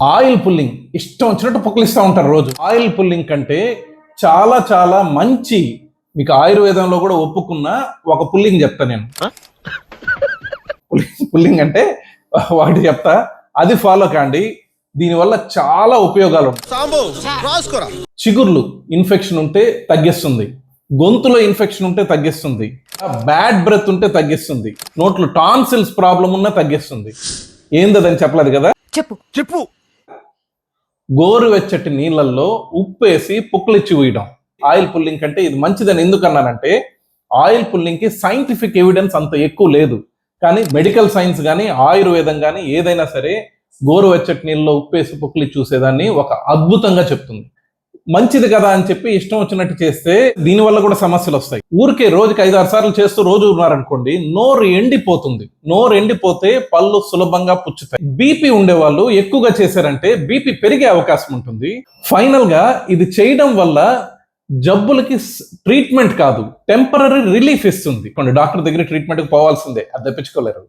Oil pulling ఇష్టం వచ్చినట్టు పుక్కిలిస్తూ ఉంటారు రోజు. ఆయిల్ పుల్లింగ్ కంటే చాలా చాలా మంచి, మీకు ఆయుర్వేదంలో కూడా ఒప్పుకున్న ఒక పుల్లింగ్ చెప్తా నేను. పుల్లింగ్ అంటే వాటి చెప్తా, అది ఫాలో కాండి. దీనివల్ల చాలా ఉపయోగాలు ఉంటాయి. చిగుర్లు ఇన్ఫెక్షన్ ఉంటే తగ్గిస్తుంది, గొంతులో ఇన్ఫెక్షన్ ఉంటే తగ్గిస్తుంది, బ్యాడ్ బ్రెత్ ఉంటే తగ్గిస్తుంది, నోట్లో టాన్సిల్స్ ప్రాబ్లం ఉన్నా తగ్గిస్తుంది. ఏందని చెప్పలేదు కదా, చెప్పు. గోరువెచ్చటి నీళ్ళల్లో ఉప్పేసి పుక్కిలిచ్చి ఊయడం ఆయిల్ పుల్లింగ్ కంటే ఇది మంచిదని ఎందుకన్నానంటే, ఆయిల్ పుల్లింగ్ కి సైంటిఫిక్ ఎవిడెన్స్ అంత ఎక్కువ లేదు, కానీ మెడికల్ సైన్స్ కానీ ఆయుర్వేదం కానీ ఏదైనా సరే గోరువెచ్చటి నీళ్ళలో ఉప్పేసి పుక్కిలిచ్చి చూసేదాన్ని ఒక అద్భుతంగా చెప్తుంది. మంచిది కదా అని చెప్పి ఇష్టం వచ్చినట్టు చేస్తే దీనివల్ల కూడా సమస్యలు వస్తాయి. ఊరికే రోజుకి 5-6 సార్లు చేస్తూ రోజు ఉన్నారనుకోండి, నోరు ఎండిపోతుంది. నోరు ఎండిపోతే పళ్ళు సులభంగా పుచ్చుతాయి. బీపీ ఉండేవాళ్ళు ఎక్కువగా చేశారంటే బీపీ పెరిగే అవకాశం ఉంటుంది. ఫైనల్ గా ఇది చేయడం వల్ల జబ్బులకి ట్రీట్మెంట్ కాదు, టెంపరరీ రిలీఫ్ ఇస్తుంది. కొన్ని డాక్టర్ దగ్గర ట్రీట్మెంట్కి పోవాల్సిందే, అది తప్పించుకోలేరు.